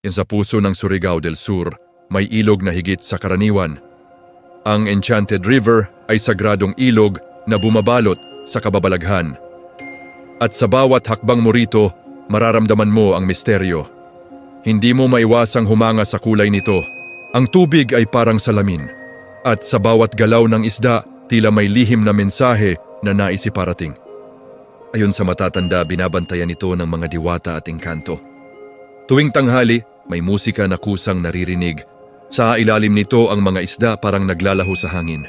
Sa puso ng Surigao del Sur, may ilog na higit sa karaniwan. Ang Enchanted River ay sagradong ilog na bumabalot sa kababalaghan. At sa bawat hakbang mo rito, mararamdaman mo ang misteryo. Hindi mo maiwasang humanga sa kulay nito. Ang tubig ay parang salamin. At sa bawat galaw ng isda, tila may lihim na mensahe na nais iparating. Ayon sa matatanda, binabantayan ito ng mga diwata at engkanto. Tuwing tanghali, may musika na kusang naririnig. Sa ilalim nito ang mga isda parang naglalaho sa hangin.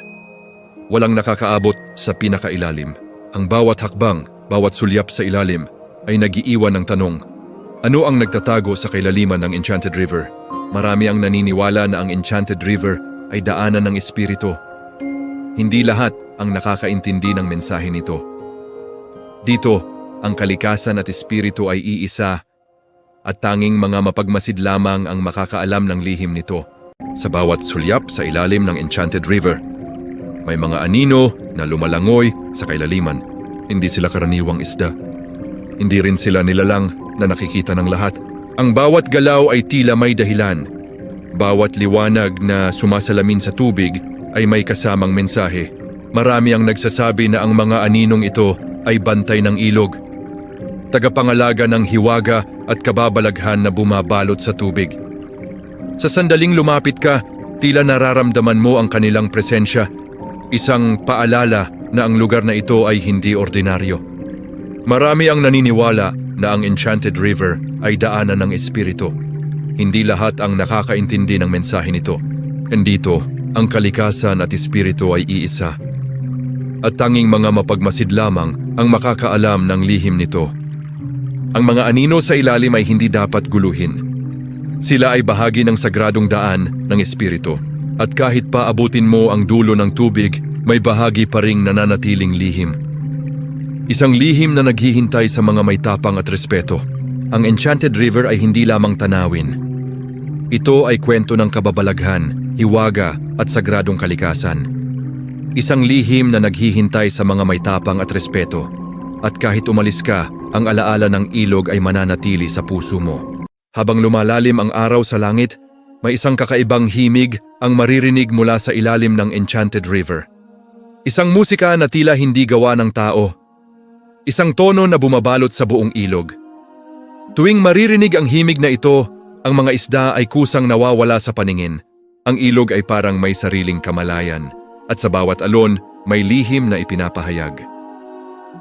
Walang nakakaabot sa pinakailalim. Ang bawat hakbang, bawat sulyap sa ilalim ay nagiiwan ng tanong, ano ang nagtatago sa kailaliman ng Enchanted River? Marami ang naniniwala na ang Enchanted River ay daanan ng espiritu. Hindi lahat ang nakakaintindi ng mensahe nito. Dito, ang kalikasan at espiritu ay iisa at tanging mga mapagmasid lamang ang makakaalam ng lihim nito. Sa bawat sulyap sa ilalim ng Enchanted River, may mga anino na lumalangoy sa kailaliman. Hindi sila karaniwang isda. Hindi rin sila nilalang na nakikita ng lahat. Ang bawat galaw ay tila may dahilan. Bawat liwanag na sumasalamin sa tubig ay may kasamang mensahe. Marami ang nagsasabi na ang mga aninong ito ay bantay ng ilog, tagapangalaga ng hiwaga at kababalaghan na bumabalot sa tubig. Sa sandaling lumapit ka, tila nararamdaman mo ang kanilang presensya, isang paalala na ang lugar na ito ay hindi ordinaryo. Marami ang naniniwala na ang Enchanted River ay daanan ng espiritu. Hindi lahat ang nakakaintindi ng mensahe nito. Andito, ang kalikasan at espiritu ay iisa. At tanging mga mapagmasid lamang ang makakaalam ng lihim nito. Ang mga anino sa ilalim ay hindi dapat guluhin. Sila ay bahagi ng sagradong daan ng espiritu. At kahit pa abutin mo ang dulo ng tubig, may bahagi pa ring nananatiling lihim. Isang lihim na naghihintay sa mga may tapang at respeto. Ang Enchanted River ay hindi lamang tanawin. Ito ay kwento ng kababalaghan, hiwaga at sagradong kalikasan. Isang lihim na naghihintay sa mga may tapang at respeto. At kahit umalis ka, ang alaala ng ilog ay mananatili sa puso mo. Habang lumalalim ang araw sa langit, may isang kakaibang himig ang maririnig mula sa ilalim ng Enchanted River. Isang musika na tila hindi gawa ng tao. Isang tono na bumabalot sa buong ilog. Tuwing maririnig ang himig na ito, ang mga isda ay kusang nawawala sa paningin. Ang ilog ay parang may sariling kamalayan. At sa bawat alon, may lihim na ipinapahayag.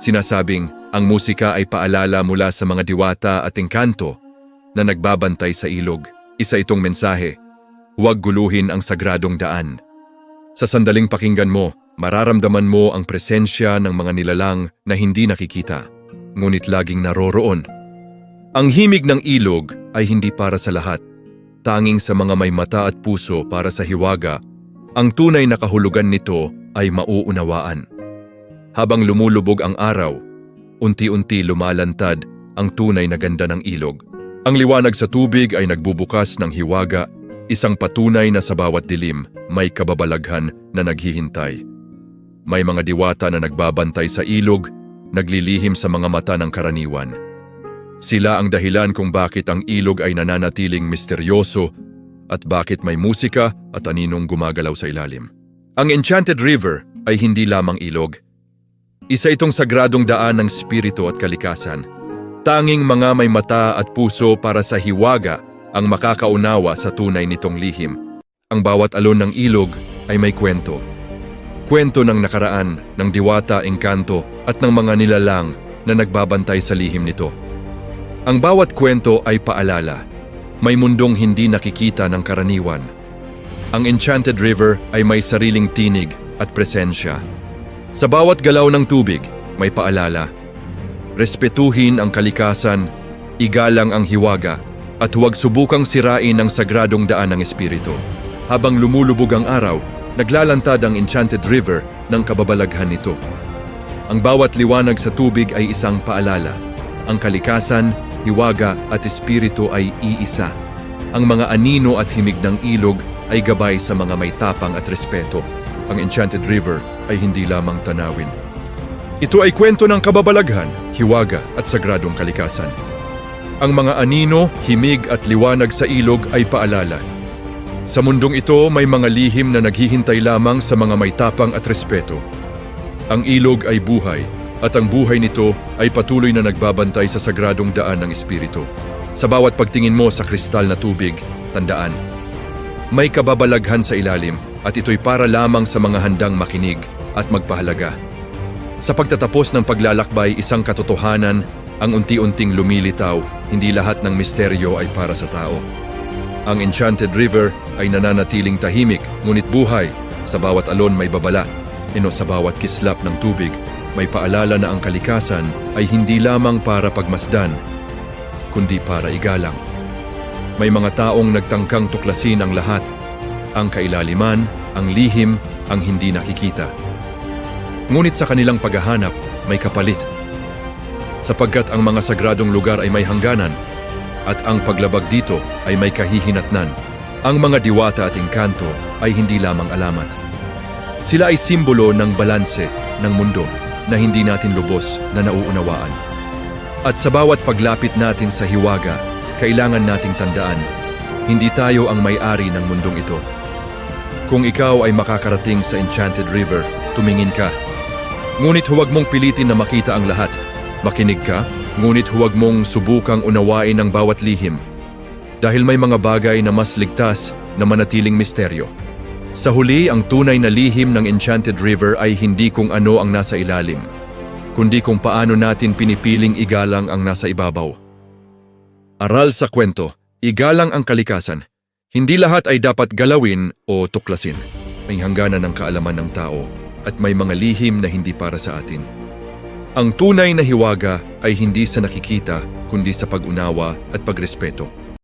Sinasabing, ang musika ay paalala mula sa mga diwata at engkanto na nagbabantay sa ilog. Isa itong mensahe, huwag guluhin ang sagradong daan. Sa sandaling pakinggan mo, mararamdaman mo ang presensya ng mga nilalang na hindi nakikita, ngunit laging naroroon. Ang himig ng ilog ay hindi para sa lahat, tanging sa mga may mata at puso para sa hiwaga. Ang tunay na kahulugan nito ay mauunawaan. Habang lumulubog ang araw, unti-unti lumalantad ang tunay na ganda ng ilog. Ang liwanag sa tubig ay nagbubukas ng hiwaga, isang patunay na sa bawat dilim may kababalaghan na naghihintay. May mga diwata na nagbabantay sa ilog, naglilihim sa mga mata ng karaniwan. Sila ang dahilan kung bakit ang ilog ay nananatiling misteryoso at bakit may musika at aninong gumagalaw sa ilalim. Ang Enchanted River ay hindi lamang ilog. Isa itong sagradong daan ng spirito at kalikasan. Tanging mga may mata at puso para sa hiwaga ang makakaunawa sa tunay nitong lihim. Ang bawat alon ng ilog ay may kwento. Kwento ng nakaraan, ng diwata, engkanto at ng mga nilalang na nagbabantay sa lihim nito. Ang bawat kwento ay paalala. May mundong hindi nakikita ng karaniwan. Ang Enchanted River ay may sariling tinig at presensya. Sa bawat galaw ng tubig, may paalala. Respetuhin ang kalikasan, igalang ang hiwaga, at huwag subukang sirain ang sagradong daan ng espiritu. Habang lumulubog ang araw, naglalantad ang Enchanted River ng kababalaghan nito. Ang bawat liwanag sa tubig ay isang paalala. Ang kalikasan, hiwaga at espiritu ay iisa. Ang mga anino at himig ng ilog ay gabay sa mga may tapang at respeto. Ang Enchanted River ay hindi lamang tanawin. Ito ay kwento ng kababalaghan, hiwaga at sagradong kalikasan. Ang mga anino, himig at liwanag sa ilog ay paalala. Sa mundong ito may mga lihim na naghihintay lamang sa mga may tapang at respeto. Ang ilog ay buhay, at ang buhay nito ay patuloy na nagbabantay sa sagradong daan ng Espiritu. Sa bawat pagtingin mo sa kristal na tubig, tandaan, may kababalaghan sa ilalim at ito'y para lamang sa mga handang makinig at magpahalaga. Sa pagtatapos ng paglalakbay, isang katotohanan ang unti-unting lumilitaw, hindi lahat ng misteryo ay para sa tao. Ang Enchanted River ay nananatiling tahimik, ngunit buhay. Sa bawat alon may babala, sa bawat kislap ng tubig, may paalala na ang kalikasan ay hindi lamang para pagmasdan, kundi para igalang. May mga taong nagtangkang tuklasin ang lahat, ang kailaliman, ang lihim, ang hindi nakikita. Ngunit sa kanilang paghahanap, may kapalit. Sapagkat ang mga sagradong lugar ay may hangganan, at ang paglabag dito ay may kahihinatnan. Ang mga diwata at engkanto ay hindi lamang alamat. Sila ay simbolo ng balanse ng mundo na hindi natin lubos na nauunawaan. At sa bawat paglapit natin sa hiwaga, kailangan nating tandaan, hindi tayo ang may-ari ng mundong ito. Kung ikaw ay makakarating sa Enchanted River, tumingin ka. Ngunit huwag mong pilitin na makita ang lahat. Makinig ka, ngunit huwag mong subukang unawain ang bawat lihim. Dahil may mga bagay na mas ligtas na manatiling misteryo. Sa huli, ang tunay na lihim ng Enchanted River ay hindi kung ano ang nasa ilalim, kundi kung paano natin pinipiling igalang ang nasa ibabaw. Aral sa kwento, igalang ang kalikasan. Hindi lahat ay dapat galawin o tuklasin. May hangganan ng kaalaman ng tao at may mga lihim na hindi para sa atin. Ang tunay na hiwaga ay hindi sa nakikita, kundi sa pag-unawa at pagrespeto.